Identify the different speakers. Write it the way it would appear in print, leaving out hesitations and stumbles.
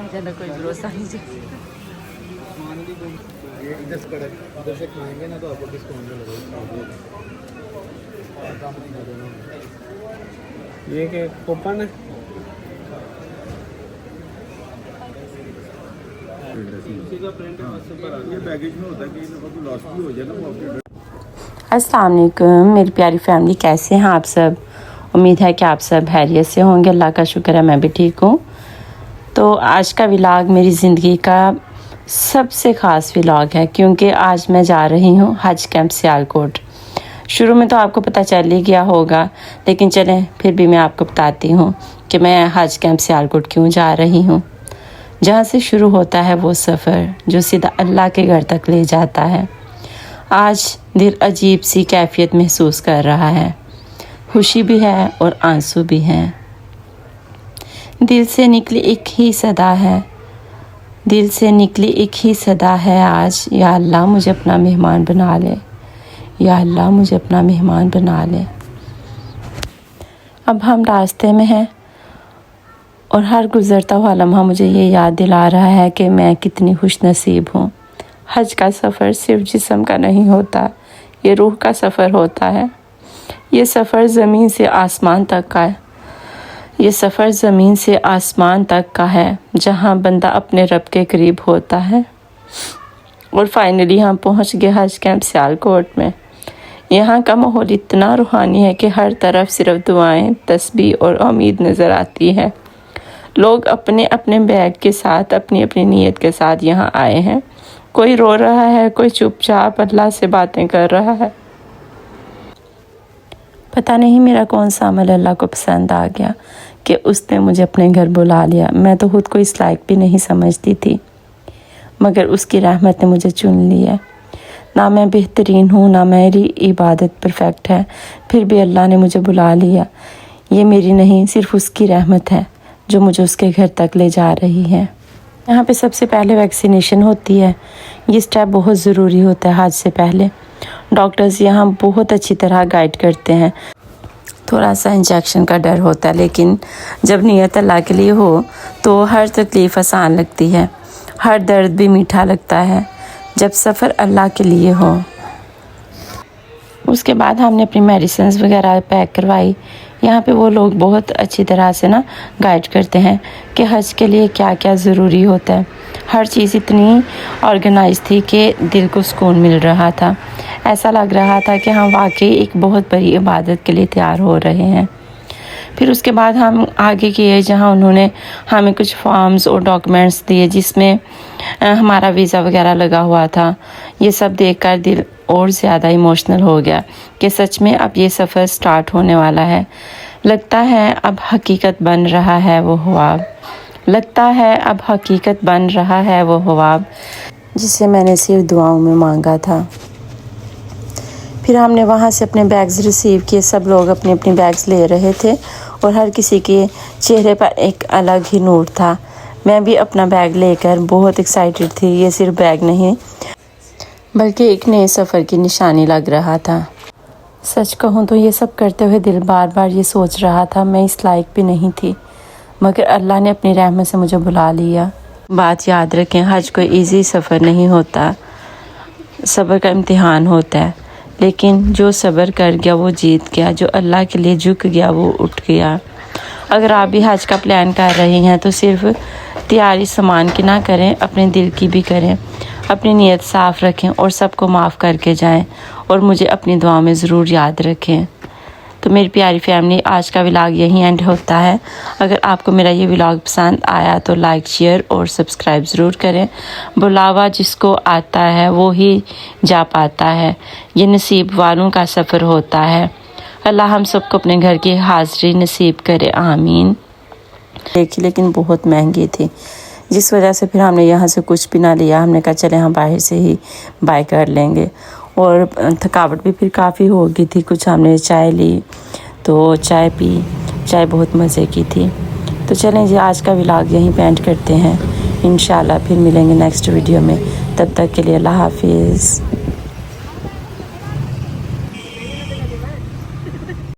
Speaker 1: ज़्यादा कोई भरोसा नहीं जी।
Speaker 2: ये इधर से खाएंगे ना तो आपको डिस्काउंट मिलेगा। ये क्या कूपन है? ये पैकेज में होता है कि कभी लॉस भी हो जाए ना वो आपके।
Speaker 1: अस्सलाम वालेकुम मेरी प्यारी फैमिली, कैसे हैं आप सब? उम्मीद है कि आप सब खैरियत से होंगे। अल्लाह का शुक्र है मैं भी ठीक हूँ। तो आज का व्लॉग मेरी ज़िंदगी का सबसे ख़ास व्लॉग है, क्योंकि आज मैं जा रही हूँ हज कैंप सियालकोट। शुरू में तो आपको पता चल ही गया होगा, लेकिन चलें फिर भी मैं आपको बताती हूँ कि मैं हज कैंप सियालकोट क्यों जा रही हूँ। जहाँ से शुरू होता है वो सफ़र जो सीधा अल्लाह के घर तक ले जाता है। आज दिल अजीब सी कैफियत महसूस कर रहा है, खुशी भी है और आंसू भी हैं। दिल से निकली एक ही सदा है, दिल से निकली एक ही सदा है आज, या अल्लाह मुझे अपना मेहमान बना ले, या अल्लाह मुझे अपना मेहमान बना ले। अब हम रास्ते में हैं और हर गुज़रता हुआ लम्हा मुझे ये याद दिला रहा है कि मैं कितनी खुश नसीब हूँ। हज का सफ़र सिर्फ जिस्म का नहीं होता, ये रूह का सफ़र होता है। ये सफ़र ज़मीन से आसमान तक का है, ये सफ़र ज़मीन से आसमान तक का है, जहाँ बंदा अपने रब के करीब होता है। और फाइनली हम पहुँच गए हज कैंप सियालकोट में। यहाँ का माहौल इतना रूहानी है कि हर तरफ सिर्फ दुआएं, तस्बीह और उम्मीद नज़र आती है। लोग अपने अपने बैग के साथ, अपनी अपनी नीयत के साथ यहाँ आए हैं। कोई रो रहा है, कोई चुपचाप अल्लाह से बातें कर रहा है। पता नहीं मेरा कौन सा अमल अल्लाह को पसंद आ गया कि उसने मुझे अपने घर बुला लिया। मैं तो खुद को इस लायक भी नहीं समझती थी, मगर उसकी रहमत ने मुझे चुन लिया। ना मैं बेहतरीन हूँ, ना मेरी इबादत परफेक्ट है, फिर भी अल्लाह ने मुझे बुला लिया। ये मेरी नहीं, सिर्फ उसकी रहमत है जो मुझे उसके घर तक ले जा रही है। यहाँ पे सबसे पहले वैक्सीनेशन होती है। ये स्टेप बहुत ज़रूरी होता है हज से पहले। डॉक्टर्स यहाँ बहुत अच्छी तरह गाइड करते हैं। थोड़ा सा इंजेक्शन का डर होता है, लेकिन जब नियत अल्लाह के लिए हो तो हर तकलीफ़ आसान लगती है, हर दर्द भी मीठा लगता है जब सफ़र अल्लाह के लिए हो। उसके बाद हमने अपनी मेडिसिन्स वगैरह पैक करवाई। यहाँ पे वो लोग बहुत अच्छी तरह से ना गाइड करते हैं कि हज के लिए क्या क्या ज़रूरी होता है। हर चीज़ इतनी ऑर्गेनाइज थी कि दिल को सुकून मिल रहा था। ऐसा लग रहा था कि हम वाकई एक बहुत बड़ी इबादत के लिए तैयार हो रहे हैं। फिर उसके बाद हम आगे किए, जहाँ उन्होंने हमें कुछ फॉर्म्स और डॉक्यूमेंट्स दिए जिसमें हमारा वीज़ा वगैरह लगा हुआ था। ये सब देखकर दिल और ज़्यादा इमोशनल हो गया कि सच में अब ये सफ़र स्टार्ट होने वाला है। लगता है अब हकीकत बन रहा है वो ख्वाब, लगता है अब हकीकत बन रहा है वो ख्वाब जिसे मैंने सिर्फ दुआओं में मांगा था। फिर हमने वहाँ से अपने बैग्स रिसीव किए। सब लोग अपने अपने बैग्स ले रहे थे और हर किसी के चेहरे पर एक अलग ही नूर था। मैं भी अपना बैग लेकर बहुत एक्साइटेड थी। ये सिर्फ बैग नहीं बल्कि एक नए सफ़र की निशानी लग रहा था। सच कहूँ तो ये सब करते हुए दिल बार बार ये सोच रहा था मैं इस लायक भी नहीं थी, मगर अल्लाह ने अपनी रहमत से मुझे बुला लिया। बात याद रखें, हज कोई इजी सफ़र नहीं होता, सब्र का इम्तिहान होता है। लेकिन जो सब्र कर गया वो जीत गया, जो अल्लाह के लिए झुक गया वो उठ गया। अगर आप भी हज का प्लान कर रहे हैं तो सिर्फ तैयारी सामान की ना करें, अपने दिल की भी करें। अपनी नीयत साफ़ रखें और सबको माफ़ करके जाएं, और मुझे अपनी दुआ में ज़रूर याद रखें। तो मेरी प्यारी फैमिली, आज का व्लॉग यहीं एंड होता है। अगर आपको मेरा ये व्लॉग पसंद आया तो लाइक, शेयर और सब्सक्राइब ज़रूर करें। बुलावा जिसको आता है वो ही जा पाता है, ये नसीब वालों का सफ़र होता है। अल्लाह हम सबको अपने घर की हाज़िरी नसीब करे, आमीन। देखी लेकिन बहुत महंगी थी, जिस वजह से फिर हमने यहाँ से कुछ भी ना लिया। हमने कहा चले हम बाहर से ही बाय कर लेंगे, और थकावट भी फिर काफ़ी हो गई थी। कुछ हमने चाय ली तो चाय पी, चाय बहुत मज़े की थी। तो चलें जी, आज का व्लॉग यहीं पे एंड करते हैं। इंशाल्लाह फिर मिलेंगे नेक्स्ट वीडियो में। तब तक के लिए अल्लाह हाफिज़।